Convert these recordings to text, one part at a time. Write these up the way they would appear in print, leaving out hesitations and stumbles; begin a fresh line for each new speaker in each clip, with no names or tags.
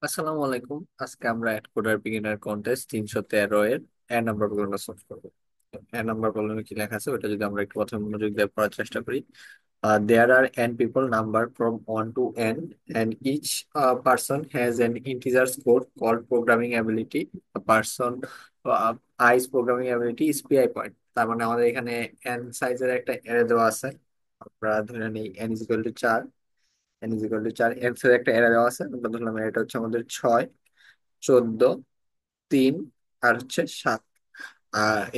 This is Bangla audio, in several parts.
আসসালামু আলাইকুম। আজকে আমরা অ্যাড কোডার বিগিনার কন্টেস্ট 313 এর এ নাম্বার প্রবলেমটা সলভ করবো। এ নাম্বার প্রবলেমে কি লেখা আছে ওটা যদি আমরা একটু প্রথমে মনোযোগ দিয়ে পড়ার চেষ্টা করি। There are n people numbered from 1 to n, and each person has an integer score called programming ability. A person i's programming ability is pi point. তার মানে আমাদের এখানে n সাইজের একটা অ্যারে দেওয়া আছে। আমরা ধরে নিই n is equal to 4, n is equal to 4, n এর একটা অ্যারে দেওয়া আছে। আমরা ধরলাম এটা হচ্ছে আমাদের 6, 14, 3 আর হচ্ছে 7।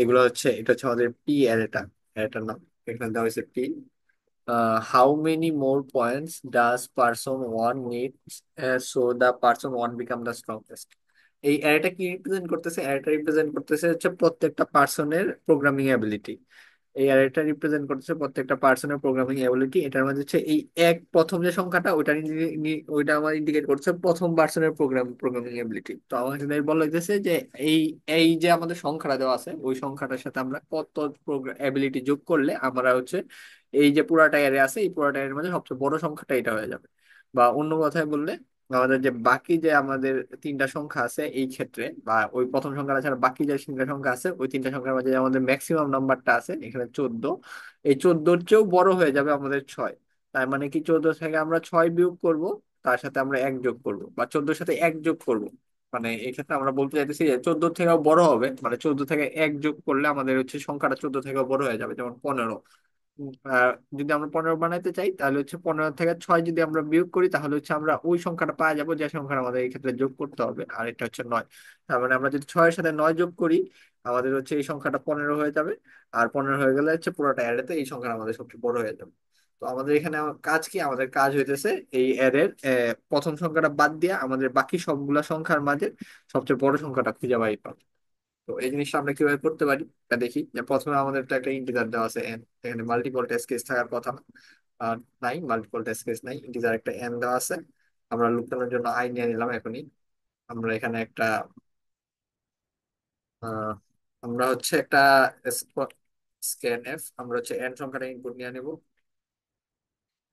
এগুলো হচ্ছে এটা হচ্ছে আমাদের পি অ্যারেটা, অ্যারেটার নাম। এখানে দেওয়া হয়েছে P. How many more points does person one needs so the person one become the strongest. এই অ্যারেটা কি রিপ্রেজেন্ট করতেছে? অ্যারেটা রিপ্রেজেন্ট করতেছে হচ্ছে প্রত্যেকটা পার্সনের প্রোগ্রামিং অ্যাবিলিটি। এই অ্যারেটা রিপ্রেজেন্ট করতেছে প্রত্যেকটা পার্সনের প্রোগ্রামিং অ্যাবিলিটি। এটার মধ্যে হচ্ছে এই এক প্রথম যে সংখ্যাটা ওইটা আমার ইন্ডিকেট করছে প্রথম পার্সনের প্রোগ্রামিং অ্যাবিলিটি। তো আমার এখানে বলা হইতেছে যে এই এই যে আমাদের সংখ্যাটা দেওয়া আছে ওই সংখ্যাটার সাথে আমরা কত অ্যাবিলিটি যোগ করলে আমরা হচ্ছে এই যে পুরাটা অ্যারে আছে এই পুরাটা অ্যারের মধ্যে সবচেয়ে বড় সংখ্যাটা এটা হয়ে যাবে। বা অন্য কথায় বললে আমাদের যে বাকি যে আমাদের তিনটা সংখ্যা আছে এই ক্ষেত্রে, বা ওই প্রথম সংখ্যাটা ছাড়া বাকি যে তিনটা সংখ্যা আছে ওই তিনটা সংখ্যার মাঝে আমাদের ম্যাক্সিমাম নাম্বারটা আছে এখানে 14। এই 14-র চেয়েও বড় হয়ে যাবে আমাদের 6। তার মানে কি 14 থেকে আমরা 6 বিয়োগ করব, তার সাথে আমরা 1 যোগ করব, বা 14-র সাথে 1 যোগ করব। মানে এই ক্ষেত্রে আমরা বলতে চাইতেছি যে 14 থেকেও বড় হবে, মানে 14 থেকে 1 যোগ করলে আমাদের হচ্ছে সংখ্যাটা 14 থেকেও বড় হয়ে যাবে, যেমন 15। যদি আমরা 15 বানাইতে চাই তাহলে হচ্ছে 15 থেকে 6 যদি আমরা বিয়োগ করি তাহলে হচ্ছে আমরা ওই সংখ্যাটা পাওয়া যাবো যে সংখ্যাটা আমাদের এই ক্ষেত্রে যোগ করতে হবে, আর এটা হচ্ছে 9। তার মানে আমরা যদি 6-এর সাথে 9 যোগ করি আমাদের হচ্ছে এই সংখ্যাটা 15 হয়ে যাবে। আর 15 হয়ে গেলে হচ্ছে পুরোটা অ্যারেতে এই সংখ্যাটা আমাদের সবচেয়ে বড় হয়ে যাবে। তো আমাদের এখানে কাজ কি? আমাদের কাজ হইতেছে এই অ্যারের প্রথম সংখ্যাটা বাদ দিয়ে আমাদের বাকি সবগুলা সংখ্যার মাঝে সবচেয়ে বড় সংখ্যাটা খুঁজে বাই করা। তো এই জিনিসটা আমরা কিভাবে করতে পারি তা দেখি। যে প্রথমে আমাদের তো একটা ইন্টিজার দেওয়া আছে n, এখানে মাল্টিপল টেস্ট কেস থাকার কথা না। নাই, মাল্টিপল টেস্ট কেস নাই, ইন্টিজার একটা n দেওয়া আছে। আমরা লুকানোর জন্য i নিয়ে নিলাম এখনই। আমরা এখানে একটা আহ, আমরা হচ্ছে একটা স্ক্যান এফ, আমরা হচ্ছে n সংখ্যাটা ইনপুট নিয়ে নেব,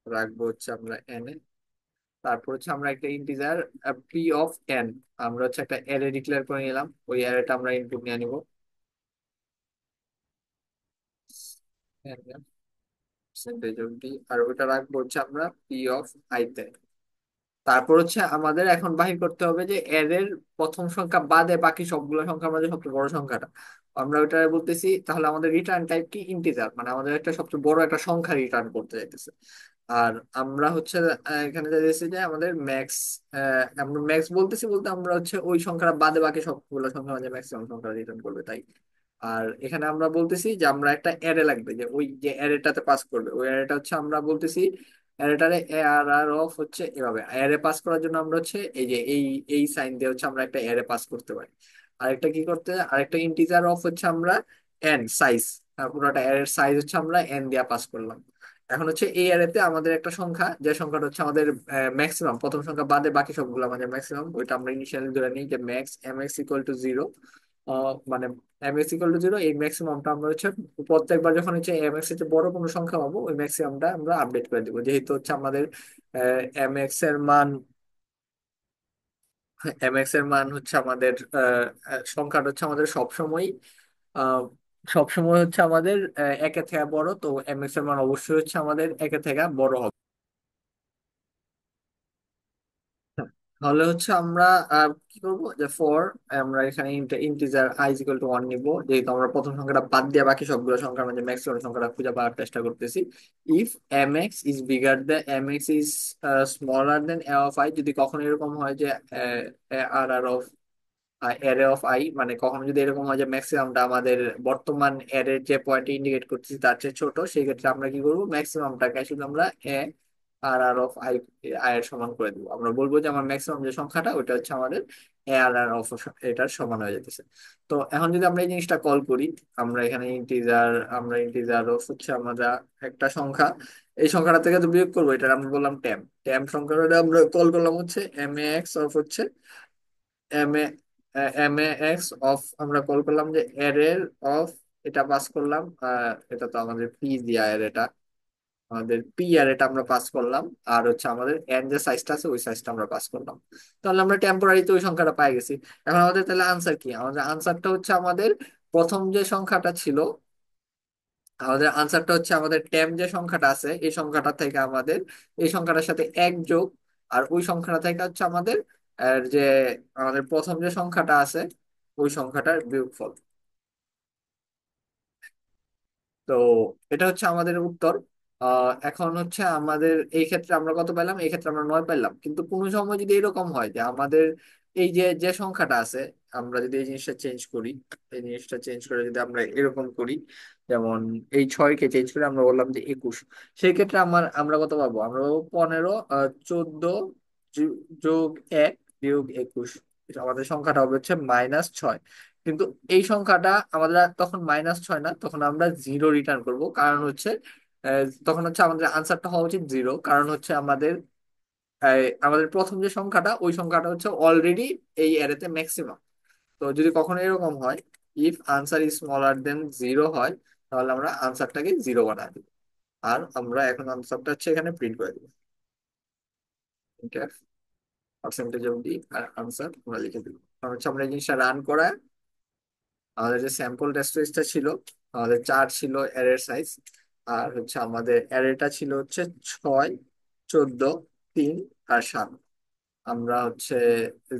রাখবো হচ্ছে আমরা n এ। তারপর হচ্ছে আমরা একটা ইন্টিজার পি অফ n, আমরা হচ্ছে একটা অ্যারে ডিক্লেয়ার করে নিলাম, ওই অ্যারেটা আমরা ইনপুট নিয়ে নিব পার্সেন্টেজ অব্দি, আর ওটা রাখবো হচ্ছে আমরা পি অফ আই তে। তারপর হচ্ছে আমাদের এখন বাহির করতে হবে যে এর এর প্রথম সংখ্যা বাদে বাকি সবগুলো সংখ্যার মধ্যে সবচেয়ে বড় সংখ্যাটা। আমরা ওটা বলতেছি তাহলে আমাদের রিটার্ন টাইপ কি? ইন্টিজার, মানে আমাদের একটা সবচেয়ে বড় একটা সংখ্যা রিটার্ন করতে চাইতেছে। আর আমরা হচ্ছে এখানে চাইতেছি যে আমাদের ম্যাক্স, আমরা ম্যাক্স বলতেছি বলতে আমরা হচ্ছে ওই সংখ্যাটা বাদে বাকি সবগুলো সংখ্যা মাঝে ম্যাক্সিমাম সংখ্যা রিটার্ন করবে তাই। আর এখানে আমরা বলতেছি যে আমরা একটা অ্যারে লাগবে, যে ওই যে অ্যারেটাতে পাস করবে ওই অ্যারেটা হচ্ছে আমরা বলতেছি অ্যারেটারে এ আর আর অফ হচ্ছে এভাবে। অ্যারে পাস করার জন্য আমরা হচ্ছে এই যে এই সাইন দিয়ে হচ্ছে আমরা একটা অ্যারে পাস করতে পারি। আরেকটা কি করতে, আরেকটা ইন্টিজার অফ হচ্ছে আমরা এন সাইজ, পুরোটা অ্যারের সাইজ হচ্ছে আমরা এন দিয়া পাস করলাম। এখন হচ্ছে এই অ্যারেতে আমাদের একটা সংখ্যা, যে সংখ্যাটা হচ্ছে আমাদের ম্যাক্সিমাম, প্রথম সংখ্যা বাদে বাকি সবগুলো আমাদের ম্যাক্সিমাম, ওইটা আমরা ইনিশিয়ালি ধরে নিই যে max M X equal to 0। মানে এম এক্স ইকুয়াল টু 0, এই ম্যাক্সিমামটা আমরা হচ্ছে প্রত্যেকবার যখন হচ্ছে এম এক্স এর চেয়ে বড় কোনো সংখ্যা পাবো ওই ম্যাক্সিমামটা আমরা আপডেট করে দিব, যেহেতু হচ্ছে আমাদের এম এক্স এর মান, এম এক্স এর মান হচ্ছে আমাদের সংখ্যাটা হচ্ছে আমাদের সবসময় আহ সবসময় হচ্ছে আমাদের একের থেকে বড়, তো এম এক্স এর মান অবশ্যই হচ্ছে আমাদের একের থেকে বড় হবে। তাহলে হচ্ছে আমরা কি করবো যে ফর, আমরা এখানে ইন্টিজার আই ইকুয়াল টু 1 নিব, যেহেতু আমরা প্রথম সংখ্যাটা বাদ দিয়ে বাকি সবগুলো সংখ্যার মধ্যে ম্যাক্সিমাম সংখ্যাটা খুঁজে পাওয়ার চেষ্টা করতেছি। If M X is bigger the M X is smaller then A of I, যদি কখনো এরকম হয় যে আর আর অফ অ্যারে অফ আই, মানে কখনো যদি এরকম হয় যে ম্যাক্সিমামটা আমাদের বর্তমান অ্যারের যে পয়েন্ট ইন্ডিকেট করতেছি তার চেয়ে ছোট, সেই ক্ষেত্রে আমরা কি করবো ম্যাক্সিমামটাকে শুধু আমরা এ আর আর অফ আই, আই এর সমান করে দিব। আমরা বলবো যে আমার ম্যাক্সিমাম যে সংখ্যাটা ওটা হচ্ছে আমাদের এ আর আর অফ এটার সমান হয়ে যেতেছে। তো এখন যদি আমরা এই জিনিসটা কল করি, আমরা এখানে ইন্টিজার, আমরা ইন্টিজার অফ হচ্ছে আমরা একটা সংখ্যা, এই সংখ্যাটা থেকে তো বিয়োগ করবো, এটা আমরা বললাম ট্যাম, ট্যাম সংখ্যাটা আমরা কল করলাম হচ্ছে এম এ এক্স অফ হচ্ছে M A M A X of, আমরা কল করলাম যে অ্যারের অফ, এটা পাস করলাম। এটা তো আমাদের পি দিয়া অ্যারেটা, আমাদের পি আর এটা আমরা পাস করলাম, আর হচ্ছে আমাদের এন যে সাইজটা আছে ওই সাইজটা আমরা পাস করলাম। তাহলে আমরা টেম্পোরারিতে ওই সংখ্যাটা পাই গেছি। এখন আমাদের তাহলে আনসার কি? আমাদের আনসারটা হচ্ছে আমাদের প্রথম যে সংখ্যাটা ছিল, আমাদের আনসারটা হচ্ছে আমাদের টেম যে সংখ্যাটা আছে এই সংখ্যাটা থেকে আমাদের এই সংখ্যাটার সাথে এক যোগ, আর ওই সংখ্যাটা থেকে হচ্ছে আমাদের যে আমাদের প্রথম যে সংখ্যাটা আছে ওই সংখ্যাটার বিয়োগফল। তো এটা হচ্ছে আমাদের উত্তর। এখন হচ্ছে আমাদের এই ক্ষেত্রে আমরা কত পেলাম? এই ক্ষেত্রে আমরা 9 পেলাম। কিন্তু কোনো সময় যদি এরকম হয় যে আমাদের এই যে যে সংখ্যাটা আছে, আমরা যদি এই জিনিসটা চেঞ্জ করি, এই জিনিসটা চেঞ্জ করে যদি আমরা এরকম করি, যেমন এই 6-কে চেঞ্জ করে আমরা বললাম যে 21, সেই ক্ষেত্রে আমরা কত পাবো? আমরা পাবো 15, 14 যোগ 1 বিয়োগ 21। আমাদের সংখ্যাটা হবে হচ্ছে -6। কিন্তু এই সংখ্যাটা আমাদের আর তখন -6 না, তখন আমরা 0 রিটার্ন করব। কারণ হচ্ছে তখন হচ্ছে আমাদের আনসারটা হওয়া উচিত 0। কারণ হচ্ছে আমাদের প্রথম যে সংখ্যাটা ওই সংখ্যাটা হচ্ছে অলরেডি এই অ্যারেতে ম্যাক্সিমাম। তো যদি কখনো এরকম হয়, ইফ আনসার ইজ স্মলার দেন 0 হয়, তাহলে আমরা আনসারটাকে 0 বানাই দিব। আর আমরা এখন আনসারটা হচ্ছে এখানে প্রিন্ট করে দিব। পার্সেন্টেজ অফ দি আনসার আমরা লিখে দিব। কারণ হচ্ছে আমরা এই জিনিসটা রান করা, আমাদের যে স্যাম্পল টেস্টটা ছিল, আমাদের 4 ছিল অ্যারের সাইজ। আর হচ্ছে আমাদের অ্যারেটা ছিল হচ্ছে 6, 14, 3 আর 7। আমরা হচ্ছে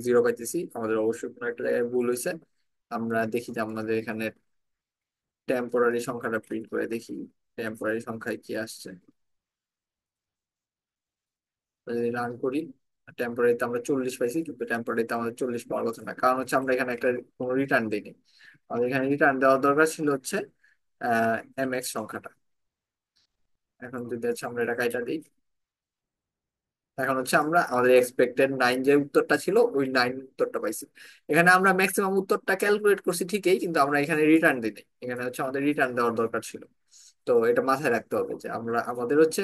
0 পাইতেছি, আমাদের অবশ্যই কোনো একটা জায়গায় ভুল হয়েছে। আমরা দেখি যে আমাদের এখানে টেম্পোরারি সংখ্যাটা প্রিন্ট করে দেখি টেম্পোরারি সংখ্যায় কি আসছে। তো যদি রান করি, টেম্পোরারিতে আমরা 40 পাইছি, কিন্তু টেম্পোরারিতে আমাদের 40 পাওয়ার কথা না। কারণ হচ্ছে আমরা এখানে একটা কোনো রিটার্ন দিইনি। আমাদের এখানে রিটার্ন দেওয়ার দরকার ছিল হচ্ছে এম এক্স সংখ্যাটা। এখন যদি হচ্ছে আমরা এটা কাইটা দিই, এখন হচ্ছে আমরা আমাদের এক্সপেক্টেড 9 যে উত্তরটা ছিল ওই 9 উত্তরটা পাইছি। এখানে আমরা ম্যাক্সিমাম উত্তরটা ক্যালকুলেট করছি ঠিকই, কিন্তু আমরা এখানে রিটার্ন দিই নাই। এখানে হচ্ছে আমাদের রিটার্ন দেওয়ার দরকার ছিল। তো এটা মাথায় রাখতে হবে যে আমরা আমাদের হচ্ছে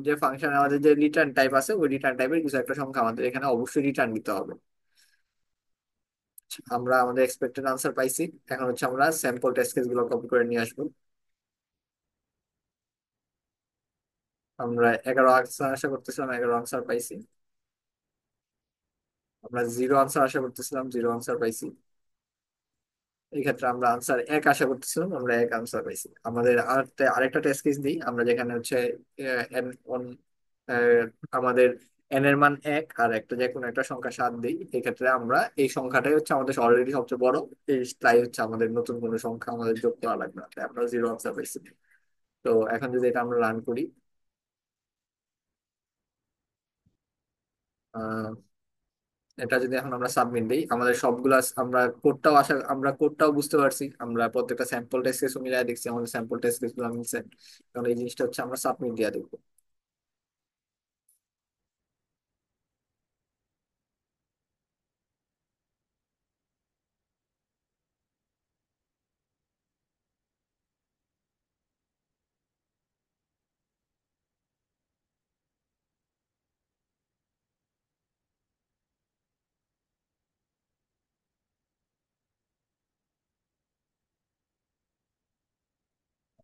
যে ফাংশন আমাদের যে রিটার্ন টাইপ আছে ওই রিটার্ন টাইপের কিছু একটা সংখ্যা আমাদের এখানে অবশ্যই রিটার্ন দিতে হবে। আমরা আমাদের এক্সপেক্টেড আনসার পাইছি। এখন হচ্ছে আমরা স্যাম্পল টেস্ট কেস গুলো কপি করে নিয়ে আসবো। আমরা 11 আনসার আশা করতেছিলাম, 11 আনসার পাইছি। আমরা 0 আনসার আশা করতেছিলাম, 0 আনসার পাইছি। এই ক্ষেত্রে আমরা আনসার 1 আশা করতেছিলাম, আমরা 1 আনসার পাইছি। আমাদের আরেকটা টেস্ট কেস দিই আমরা, যেখানে হচ্ছে n আহ, আমাদের n এর মান 1 আর একটা যে কোনো একটা সংখ্যা 7 দিই। এই ক্ষেত্রে আমরা এই সংখ্যাটাই হচ্ছে আমাদের অলরেডি সবচেয়ে বড়, তাই হচ্ছে আমাদের নতুন কোনো সংখ্যা আমাদের যোগ করা লাগবে না, তাই আমরা 0 আনসার পাইছি। তো এখন যদি এটা আমরা রান করি, আহ এটা যদি এখন আমরা সাবমিট দিই, আমাদের সবগুলা আমরা কোডটাও বুঝতে পারছি, আমরা প্রত্যেকটা স্যাম্পল টেস্ট কেস মিলাই দেখছি আমাদের স্যাম্পল টেস্ট কেস গুলো মিলছে। কারণ এই জিনিসটা হচ্ছে আমরা সাবমিট দিয়ে দেখবো।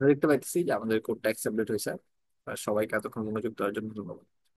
আমরা দেখতে পাচ্ছি যে আমাদের কোডটা অ্যাকসেপ্টেড হয়েছে। আর সবাইকে এতক্ষণ মনোযোগ দেওয়ার জন্য ধন্যবাদ।